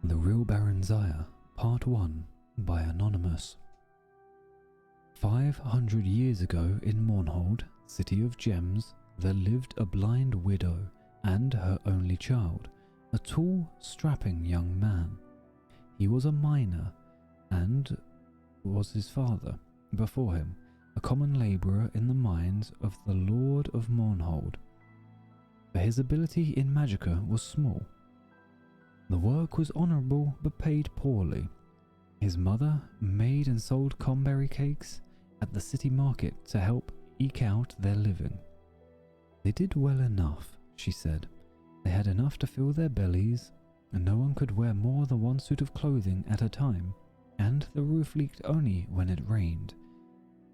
The Real Barenziah, Part 1, by Anonymous. 500 years ago in Mournhold, City of Gems, there lived a blind widow and her only child, a tall, strapping young man. He was a miner, and was his father, before him, a common labourer in the mines of the Lord of Mournhold. For his ability in magicka was small. The work was honourable but paid poorly. His mother made and sold comberry cakes at the city market to help eke out their living. They did well enough, she said. They had enough to fill their bellies, and no one could wear more than one suit of clothing at a time, and the roof leaked only when it rained.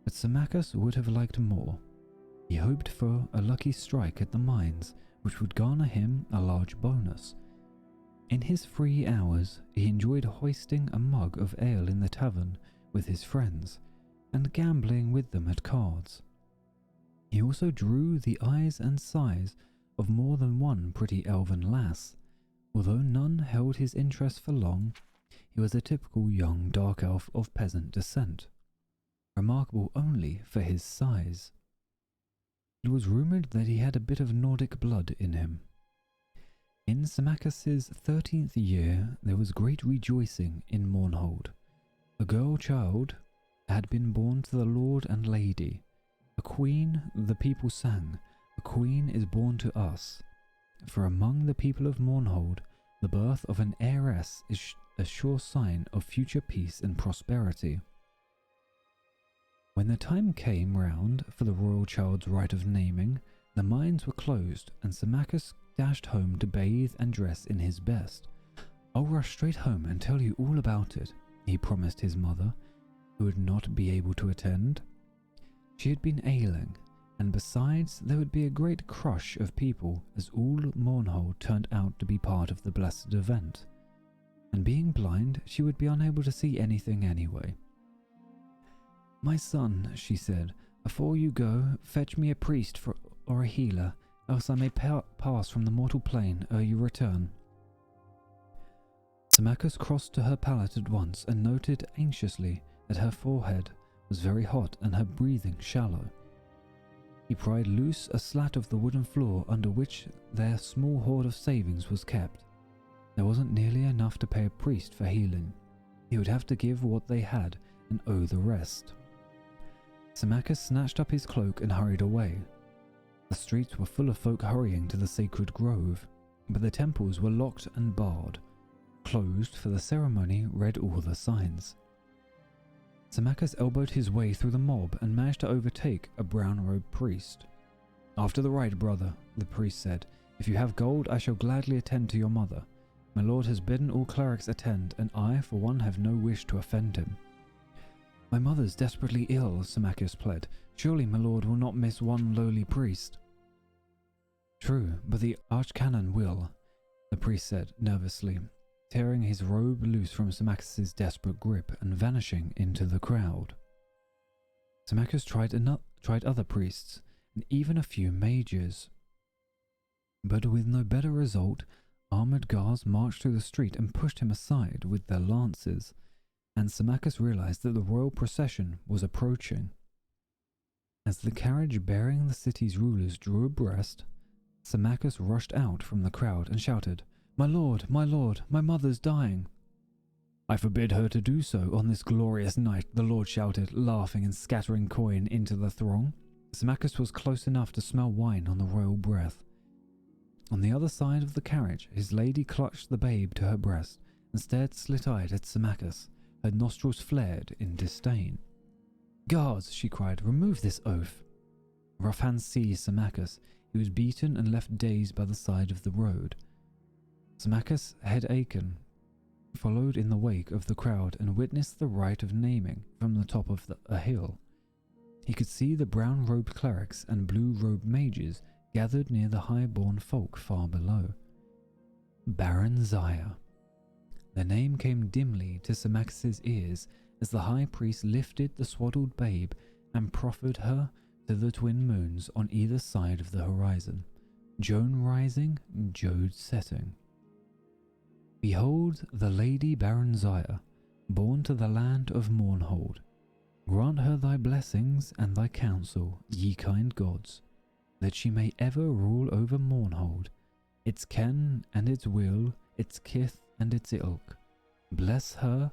But Symmachus would have liked more. He hoped for a lucky strike at the mines, which would garner him a large bonus. In his free hours, he enjoyed hoisting a mug of ale in the tavern with his friends, and gambling with them at cards. He also drew the eyes and sighs of more than one pretty elven lass. Although none held his interest for long, he was a typical young dark elf of peasant descent, remarkable only for his size. It was rumoured that he had a bit of Nordic blood in him. In Symmachus's 13th year there was great rejoicing in Mournhold. A girl child had been born to the lord and lady. A queen, the people sang, a queen is born to us. For among the people of Mournhold, the birth of an heiress is a sure sign of future peace and prosperity. When the time came round for the royal child's rite of naming, the mines were closed, and Symmachus dashed home to bathe and dress in his best. "I'll rush straight home and tell you all about it," he promised his mother, who would not be able to attend. She had been ailing, and besides there would be a great crush of people as all Mournhold turned out to be part of the blessed event, and being blind she would be unable to see anything anyway. "My son," she said, "before you go, fetch me a priest or a healer, else I may pass from the mortal plane ere you return." Symmachus crossed to her pallet at once and noted anxiously that her forehead was very hot and her breathing shallow. He pried loose a slat of the wooden floor under which their small hoard of savings was kept. There wasn't nearly enough to pay a priest for healing. He would have to give what they had and owe the rest. Symmachus snatched up his cloak and hurried away. The streets were full of folk hurrying to the sacred grove, but the temples were locked and barred. Closed, for the ceremony read all the signs. Symmachus elbowed his way through the mob and managed to overtake a brown-robed priest. "After the rite, brother," the priest said. "If you have gold, I shall gladly attend to your mother. My lord has bidden all clerics attend, and I, for one, have no wish to offend him." "My mother's desperately ill," Symmachus pled. "Surely my lord will not miss one lowly priest." "True, but the archcanon will," the priest said nervously, tearing his robe loose from Symmachus's desperate grip and vanishing into the crowd. Symmachus tried other priests, and even a few mages. But with no better result, armoured guards marched through the street and pushed him aside with their lances, and Symmachus realized that the royal procession was approaching. As the carriage bearing the city's rulers drew abreast, Symmachus rushed out from the crowd and shouted, my lord, my mother's dying." "I forbid her to do so on this glorious night," the lord shouted, laughing and scattering coin into the throng. Symmachus was close enough to smell wine on the royal breath. On the other side of the carriage, his lady clutched the babe to her breast and stared slit-eyed at Symmachus, her nostrils flared in disdain. "Guards," she cried, "remove this oaf." Rough hands seized Symmachus. He was beaten and left dazed by the side of the road. Symmachus, head aching, followed in the wake of the crowd and witnessed the rite of naming from the top of a hill. He could see the brown-robed clerics and blue-robed mages gathered near the high-born folk far below. Barenziah. The name came dimly to Symmachus's ears as the high priest lifted the swaddled babe and proffered her to the twin moons on either side of the horizon, Joan rising, Jode setting. Behold the Lady Barenziah, born to the land of Mournhold. Grant her thy blessings and thy counsel, ye kind gods, that she may ever rule over Mournhold, its ken and its will, its kith and its ilk. Bless her,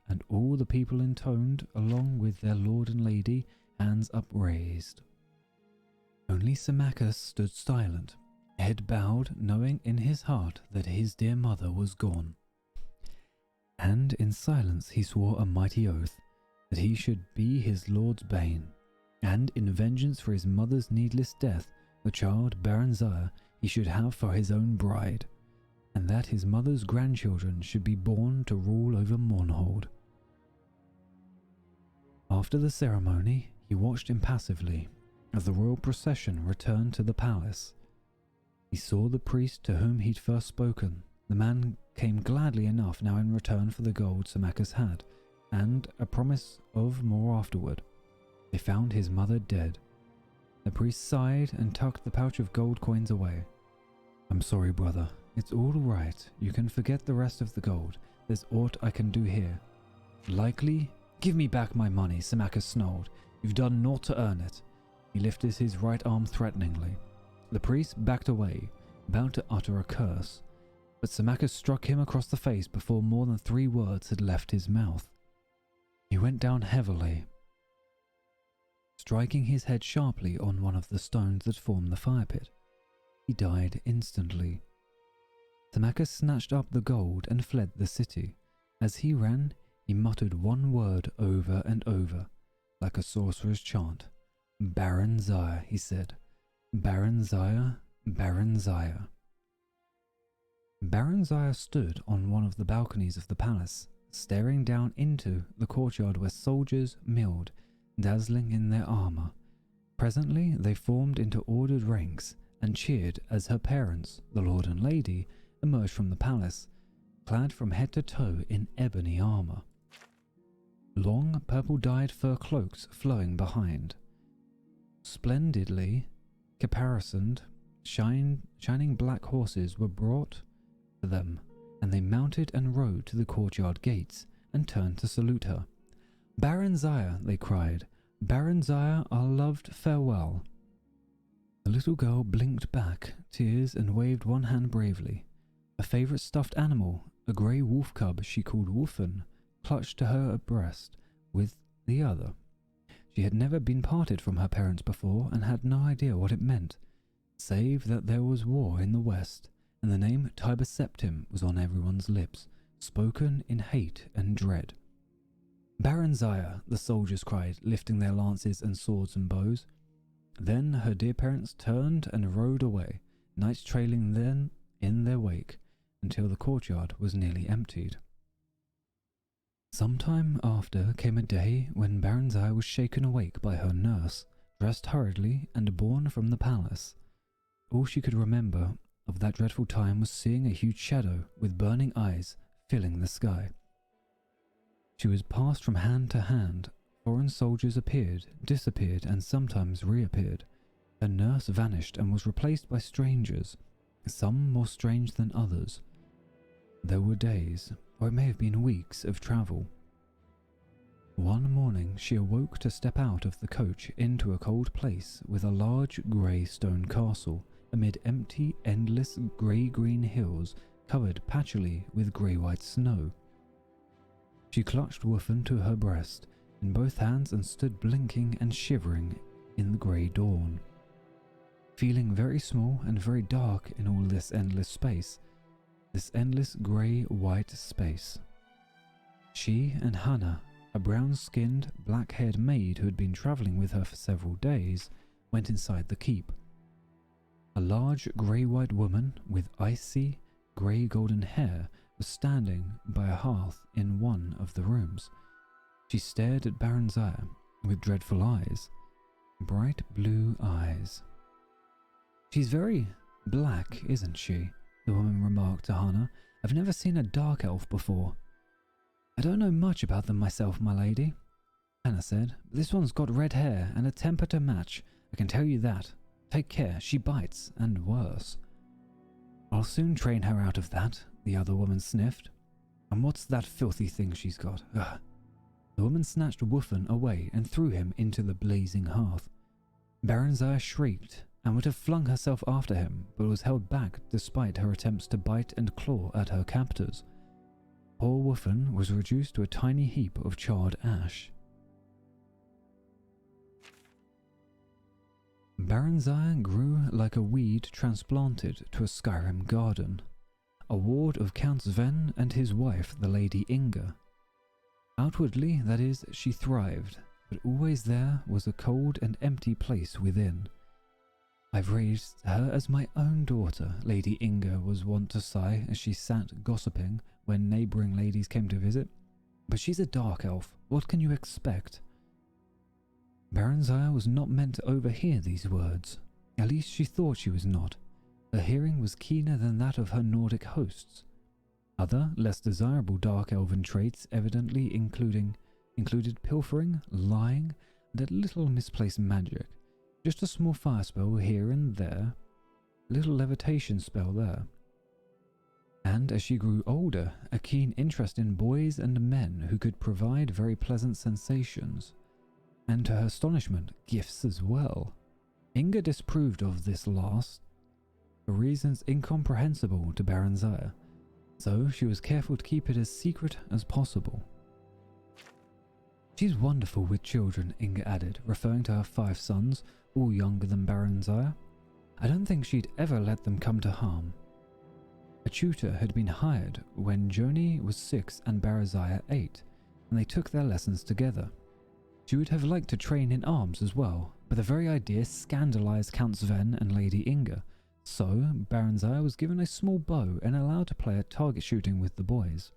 and all the people intoned along with their lord and lady, hands upraised. Only Symmachus stood silent, head bowed, knowing in his heart that his dear mother was gone. And in silence he swore a mighty oath, that he should be his lord's bane, and in vengeance for his mother's needless death, the child Barenziah he should have for his own bride, and that his mother's grandchildren should be born to rule over Mournhold. After the ceremony, he watched impassively as the royal procession returned to the palace. He saw the priest to whom he'd first spoken. The man came gladly enough now in return for the gold Symmachus had, and a promise of more afterward. They found his mother dead. The priest sighed and tucked the pouch of gold coins away. "I'm sorry, brother. It's all right. You can forget the rest of the gold. There's aught I can do here." "Likely? Give me back my money," Symmachus snarled. "You've done naught to earn it." He lifted his right arm threateningly. The priest backed away, about to utter a curse, but Symmachus struck him across the face before more than 3 words had left his mouth. He went down heavily, striking his head sharply on one of the stones that formed the fire pit. He died instantly. Symmachus snatched up the gold and fled the city. As he ran, he muttered one word over and over, like a sorcerer's chant. "Barenziah," he said. "Barenziah, Barenziah." Barenziah stood on one of the balconies of the palace, staring down into the courtyard where soldiers milled, dazzling in their armour. Presently they formed into ordered ranks and cheered as her parents, the lord and lady, emerged from the palace, clad from head to toe in ebony armour. Long purple-dyed fur cloaks flowing behind. Splendidly caparisoned, shining black horses were brought to them, and they mounted and rode to the courtyard gates and turned to salute her. "Barenziah," they cried. "Barenziah, our loved, farewell." The little girl blinked back tears and waved one hand bravely. A favourite stuffed animal, a grey wolf cub she called Wolfen, clutched to her breast with the other. She had never been parted from her parents before and had no idea what it meant, save that there was war in the west, and the name Tiber Septim was on everyone's lips, spoken in hate and dread. "Barenziah," the soldiers cried, lifting their lances and swords and bows. Then her dear parents turned and rode away, knights trailing them in their wake, until the courtyard was nearly emptied. Some time after came a day when Barenziah was shaken awake by her nurse, dressed hurriedly and borne from the palace. All she could remember of that dreadful time was seeing a huge shadow with burning eyes filling the sky. She was passed from hand to hand. Foreign soldiers appeared, disappeared, and sometimes reappeared. Her nurse vanished and was replaced by strangers, some more strange than others. There were days, or it may have been weeks, of travel. One morning she awoke to step out of the coach into a cold place with a large grey stone castle amid empty, endless grey-green hills covered patchily with grey-white snow. She clutched Wolfen to her breast in both hands and stood blinking and shivering in the grey dawn. Feeling very small and very dark in all this endless space, this endless grey-white space. She and Hannah, a brown-skinned, black-haired maid who had been travelling with her for several days, went inside the keep. A large grey-white woman with icy, grey-golden hair was standing by a hearth in one of the rooms. She stared at Barenziah with dreadful eyes, bright blue eyes. "She's very black, isn't she?" the woman remarked to Hannah. "I've never seen a dark elf before." "I don't know much about them myself, my lady," Hannah said. "But this one's got red hair and a temper to match, I can tell you that. Take care, she bites, and worse." I'll soon train her out of that, the other woman sniffed. And what's that filthy thing she's got? Ugh. The woman snatched Wuffen away and threw him into the blazing hearth. Barenziah shrieked and would have flung herself after him, but was held back despite her attempts to bite and claw at her captors. Poor Wuffen was reduced to a tiny heap of charred ash. Barenziah grew like a weed transplanted to a Skyrim garden, a ward of Count Sven and his wife, the Lady Inga. Outwardly, that is, she thrived, but always there was a cold and empty place within. I've raised her as my own daughter, Lady Inga was wont to sigh as she sat gossiping when neighbouring ladies came to visit. But she's a dark elf, what can you expect? Barenziah was not meant to overhear these words. At least she thought she was not. Her hearing was keener than that of her Nordic hosts. Other, less desirable dark elven traits evidently included pilfering, lying, and a little misplaced magic. Just a small fire spell here and there, a little levitation spell there. And as she grew older, a keen interest in boys and men who could provide very pleasant sensations. And to her astonishment, gifts as well. Inga disapproved of this last, for reasons incomprehensible to Barenziah, so she was careful to keep it as secret as possible. She's wonderful with children, Inga added, referring to her 5 sons, all younger than Barenziah. I don't think she'd ever let them come to harm. A tutor had been hired when Joni was 6 and Barenziah 8, and they took their lessons together. She would have liked to train in arms as well, but the very idea scandalized Count Sven and Lady Inga, so Barenziah was given a small bow and allowed to play at target shooting with the boys.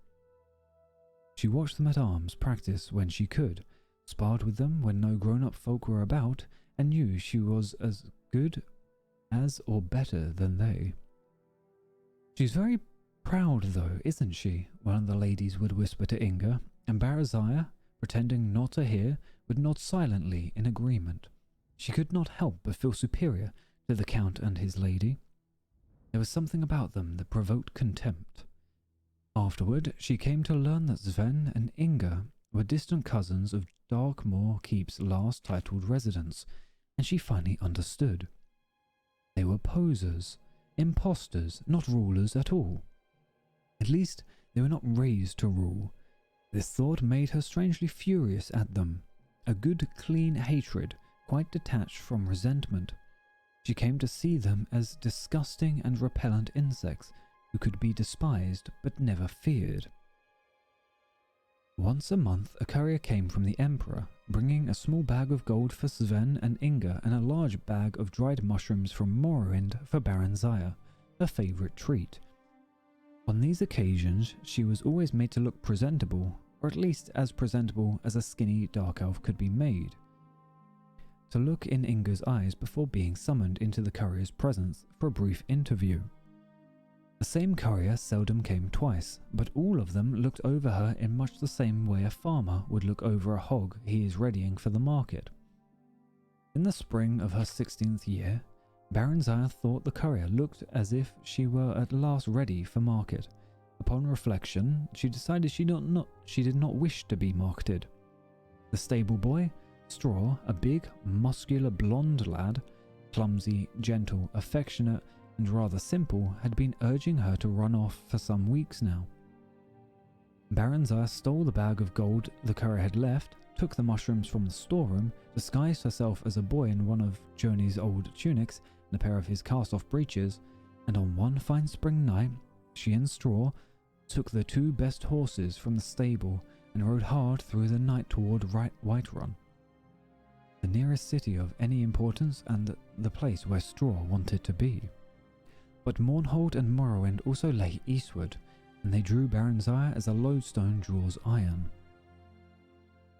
She watched them at arms practice when she could, sparred with them when no grown-up folk were about, and knew she was as good as or better than they. She's very proud though, isn't she? One of the ladies would whisper to Inga, and Barenziah, pretending not to hear, would nod silently in agreement. She could not help but feel superior to the Count and his lady. There was something about them that provoked contempt. Afterward, she came to learn that Sven and Inga were distant cousins of Darkmoor Keep's last titled residents, and she finally understood. They were posers, impostors, not rulers at all. At least, they were not raised to rule. This thought made her strangely furious at them, a good, clean hatred, quite detached from resentment. She came to see them as disgusting and repellent insects who could be despised but never feared. Once a month, a courier came from the Emperor, bringing a small bag of gold for Sven and Inga and a large bag of dried mushrooms from Morrowind for Barenziah, her favourite treat. On these occasions, she was always made to look presentable, or at least as presentable as a skinny dark elf could be made. To look in Inga's eyes before being summoned into the courier's presence for a brief interview. The same courier seldom came twice, but all of them looked over her in much the same way a farmer would look over a hog he is readying for the market. In the spring of her 16th year, Barenziah thought the courier looked as if she were at last ready for market. Upon reflection, she decided she did not wish to be marketed. The stable boy, Straw, a big, muscular blonde lad, clumsy, gentle, affectionate, and rather simple, had been urging her to run off for some weeks now. Barenziah stole the bag of gold the courier had left, took the mushrooms from the storeroom, disguised herself as a boy in one of Joni's old tunics and a pair of his cast-off breeches, and on one fine spring night, she and Straw took the 2 best horses from the stable and rode hard through the night toward Whiterun, the nearest city of any importance and the place where Straw wanted to be. But Mournhold and Morrowind also lay eastward, and they drew Barenziah as a lodestone draws iron.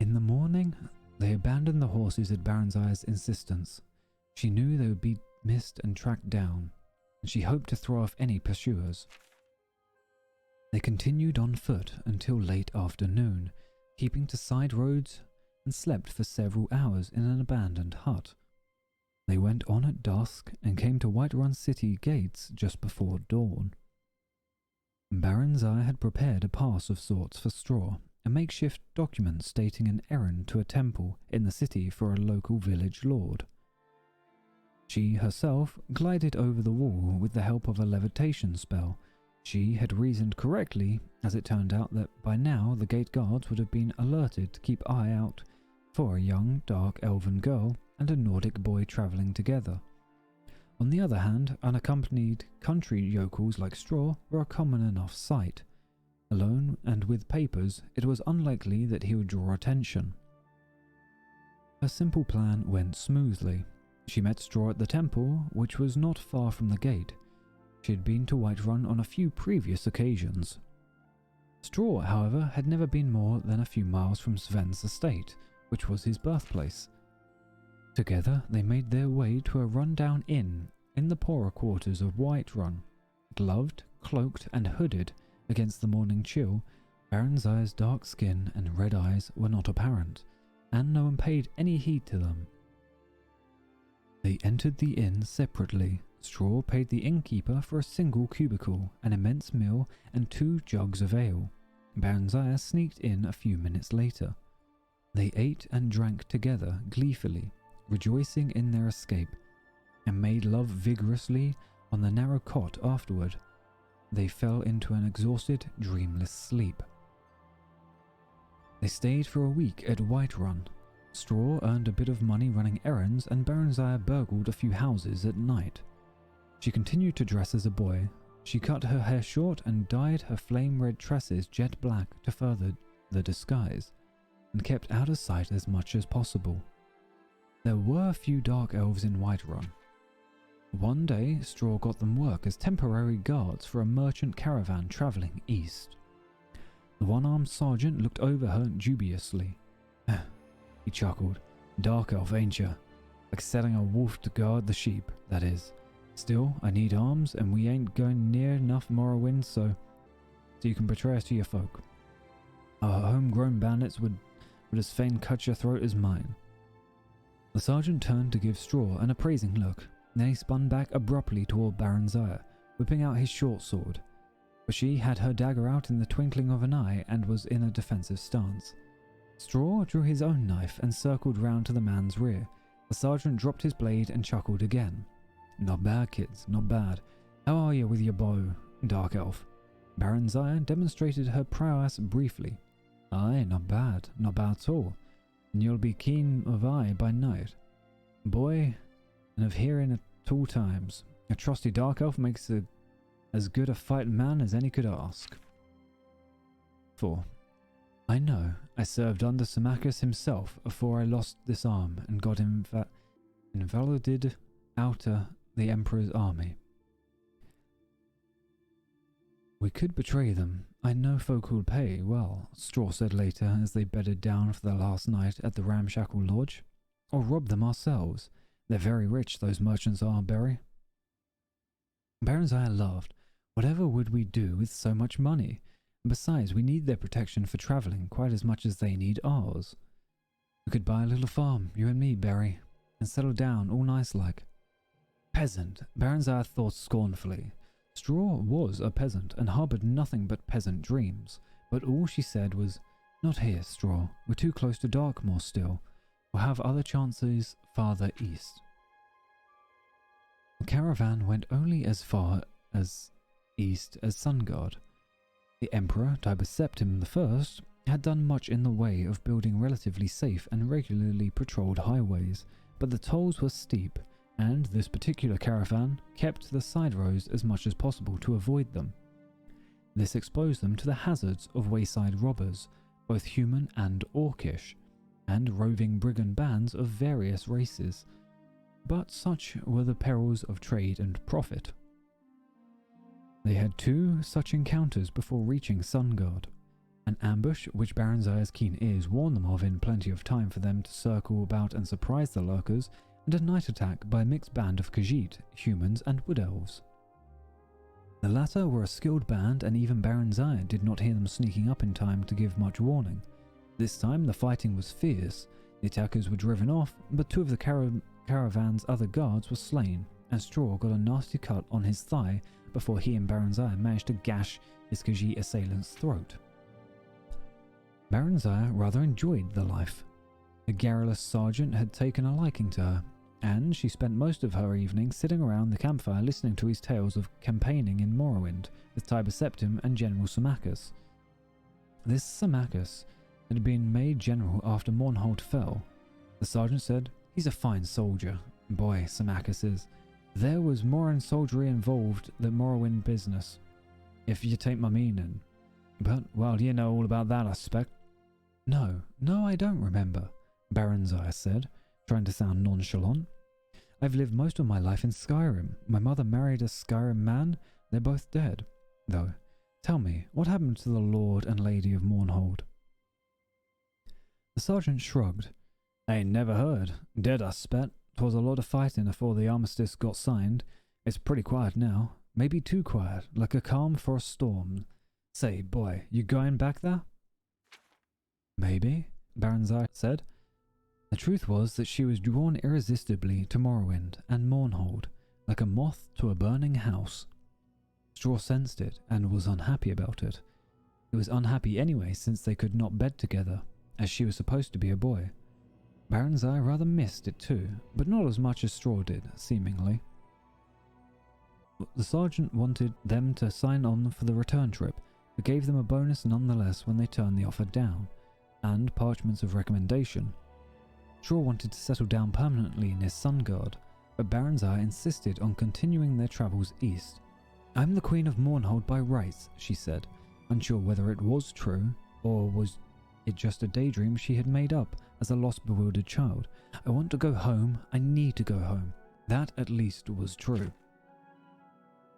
In the morning, they abandoned the horses at Barenziah's insistence. She knew they would be missed and tracked down, and she hoped to throw off any pursuers. They continued on foot until late afternoon, keeping to side roads, and slept for several hours in an abandoned hut. They went on at dusk and came to Whiterun city gates just before dawn. Barenziah had prepared a pass of sorts for Straw, a makeshift document stating an errand to a temple in the city for a local village lord. She herself glided over the wall with the help of a levitation spell. She had reasoned correctly, as it turned out that by now the gate guards would have been alerted to keep eye out for a young, dark elven girl and a Nordic boy travelling together. On the other hand, unaccompanied country yokels like Straw were a common enough sight. Alone and with papers, it was unlikely that he would draw attention. Her simple plan went smoothly. She met Straw at the temple, which was not far from the gate. She had been to Whiterun on a few previous occasions. Straw, however, had never been more than a few miles from Sven's estate, which was his birthplace. Together, they made their way to a run-down inn in the poorer quarters of Whiterun. Gloved, cloaked, and hooded against the morning chill, Barenziah's dark skin and red eyes were not apparent, and no one paid any heed to them. They entered the inn separately. Straw paid the innkeeper for a single cubicle, an immense meal, and 2 jugs of ale. Barenziah sneaked in a few minutes later. They ate and drank together gleefully, rejoicing in their escape, and made love vigorously on the narrow cot afterward. They fell into an exhausted, dreamless sleep. They stayed for a week at Whiterun. Straw earned a bit of money running errands, and Barenziah burgled a few houses at night. She continued to dress as a boy. She cut her hair short and dyed her flame-red tresses jet black to further the disguise, and kept out of sight as much as possible. There were a few dark elves in Whiterun. One day, Straw got them work as temporary guards for a merchant caravan travelling east. The one-armed sergeant looked over her dubiously. He chuckled. "Dark elf, ain't ya? Like setting a wolf to guard the sheep, that is. Still, I need arms, and we ain't going near enough Morrowind, so you can betray us to your folk. Our homegrown bandits would as fain cut your throat as mine." The sergeant turned to give Straw an appraising look. Then he spun back abruptly toward Barenziah, whipping out his short sword. But she had her dagger out in the twinkling of an eye and was in a defensive stance. Straw drew his own knife and circled round to the man's rear. The sergeant dropped his blade and chuckled again. "Not bad, kids, not bad. How are you with your bow, dark elf?" Barenziah demonstrated her prowess briefly. "Aye, not bad at all. And you'll be keen of eye by night. Boy, and of hearing at all times. A trusty dark elf makes as good a fighting man as any could ask." 4. I know. I served under Symmachus himself afore I lost this arm and got invalided out of the Emperor's army. "We could betray them. I know folk who'll pay well," Straw said later as they bedded down for their last night at the ramshackle lodge. "Or rob them ourselves. They're very rich, those merchants are, Barry." Barenziah laughed. "Whatever would we do with so much money? Besides, we need their protection for travelling quite as much as they need ours. We could buy a little farm, you and me, Barry, and settle down all nice like." "Peasant," Barenziah thought scornfully. Straw was a peasant and harboured nothing but peasant dreams, but all she said was, "Not here, Straw. We're too close to Darkmoor still. We'll have other chances farther east." The caravan went only as far as east as Sungard. The Emperor, Tiber Septim I, had done much in the way of building relatively safe and regularly patrolled highways, but the tolls were steep, and this particular caravan kept the side roads as much as possible to avoid them. This exposed them to the hazards of wayside robbers, both human and orcish, and roving brigand bands of various races. But such were the perils of trade and profit. They had 2 such encounters before reaching Sungard. An ambush which Barenziah's keen ears warned them of in plenty of time for them to circle about and surprise the lurkers, and a night attack by a mixed band of Khajiit, humans and wood elves. The latter were a skilled band, and even Barenziah did not hear them sneaking up in time to give much warning. This time the fighting was fierce. The attackers were driven off, but 2 of the caravan's other guards were slain, and Straw got a nasty cut on his thigh before he and Barenziah managed to gash his Khajiit assailant's throat. Barenziah rather enjoyed the life. The garrulous sergeant had taken a liking to her, and she spent most of her evening sitting around the campfire listening to his tales of campaigning in Morrowind with Tiber Septim and General Symmachus. This Symmachus had been made general after Mournhold fell. The sergeant said, "He's a fine soldier. Boy, Symmachus is. There was more in soldiery involved than Morrowind business, if you take my meaning. But, well, you know all about that, I suspect." No, I don't remember," Barenziah said, trying to sound nonchalant. "I've lived most of my life in Skyrim. My mother married a Skyrim man. They're both dead. Though, tell me, what happened to the Lord and Lady of Mournhold?" The sergeant shrugged. "I ain't never heard. Dead, I spet. 'Twas a lot of fighting afore the armistice got signed. It's pretty quiet now. Maybe too quiet, like a calm for a storm. Say, boy, you going back there?" "Maybe," Barenziah said. The truth was that she was drawn irresistibly to Morrowind and Mournhold, like a moth to a burning house. Straw sensed it and was unhappy about it. He was unhappy anyway, since they could not bed together, as she was supposed to be a boy. Barenziah rather missed it too, but not as much as Straw did, seemingly. The sergeant wanted them to sign on for the return trip, but gave them a bonus nonetheless when they turned the offer down, and parchments of recommendation. Straw wanted to settle down permanently in his sun guard, but Barenziah insisted on continuing their travels east. "I'm the Queen of Mournhold by rights," she said, unsure whether it was true, or was it just a daydream she had made up as a lost, bewildered child. "I want to go home. I need to go home." That at least was true.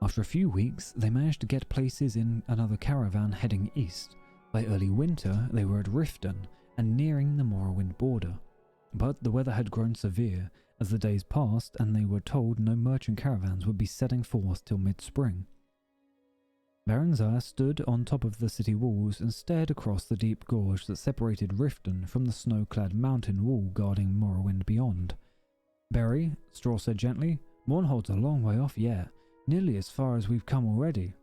After a few weeks, they managed to get places in another caravan heading east. By early winter, they were at Riften and nearing the Morrowind border. But the weather had grown severe as the days passed, and they were told no merchant caravans would be setting forth till mid-spring. Barenziah stood on top of the city walls and stared across the deep gorge that separated Riften from the snow-clad mountain wall guarding Morrowind beyond. "Berry," Straw said gently, "Mournhold's a long way off yet, nearly as far as we've come already,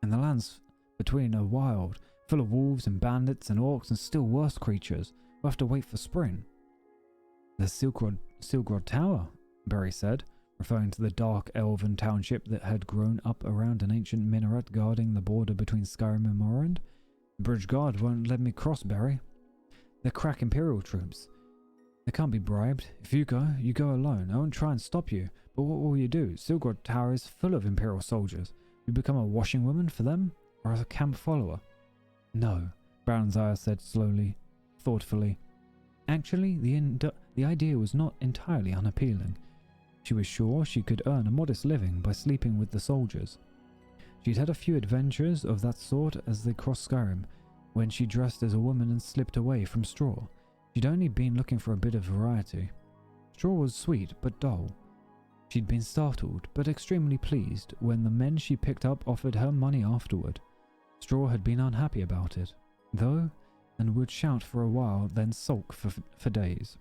and the lands between are wild, full of wolves and bandits and orcs and still worse creatures. We'll have to wait for spring." "The Silgrod Tower," Berry said, referring to the dark elven township that had grown up around an ancient minaret guarding the border between Skyrim and Morrowind. "The bridge guard won't let me cross, Berry. They're crack Imperial troops. They can't be bribed. If you go alone. I won't try and stop you, but what will you do? Silgrod Tower is full of Imperial soldiers. You become a washing woman for them, or a camp follower?" "No," Barenziah said slowly, thoughtfully. Actually, the idea was not entirely unappealing. She was sure she could earn a modest living by sleeping with the soldiers. She'd had a few adventures of that sort as they crossed Skyrim, when she dressed as a woman and slipped away from Straw. She'd only been looking for a bit of variety. Straw was sweet but dull. She'd been startled but extremely pleased when the men she picked up offered her money afterward. Straw had been unhappy about it, though, and would shout for a while, then sulk for days.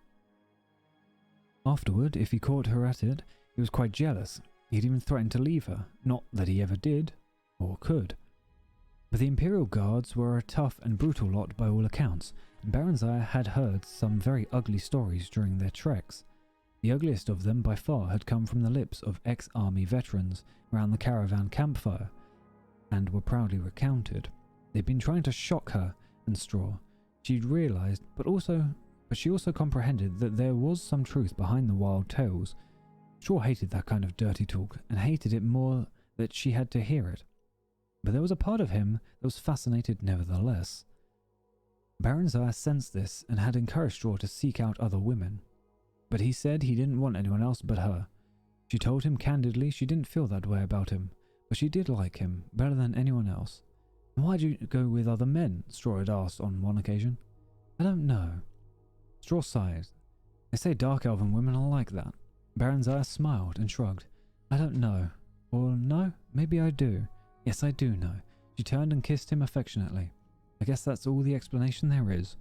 Afterward, if he caught her at it, he was quite jealous. He'd even threatened to leave her, not that he ever did, or could. But the Imperial Guards were a tough and brutal lot by all accounts, and Barenziah had heard some very ugly stories during their treks. The ugliest of them by far had come from the lips of ex-army veterans around the caravan campfire, and were proudly recounted. They'd been trying to shock her and Straw. She'd realized, but she also comprehended that there was some truth behind the wild tales. Straw hated that kind of dirty talk, and hated it more that she had to hear it. But there was a part of him that was fascinated nevertheless. Barenziah sensed this and had encouraged Straw to seek out other women. But he said he didn't want anyone else but her. She told him candidly she didn't feel that way about him, but she did like him better than anyone else. "And why'd you go with other men?" Straw had asked on one occasion. "I don't know." Straw sighed. "They say dark elven women are like that." Barenziah smiled and shrugged. "I don't know. Or no, maybe I do. Yes, I do know." She turned and kissed him affectionately. "I guess that's all the explanation there is."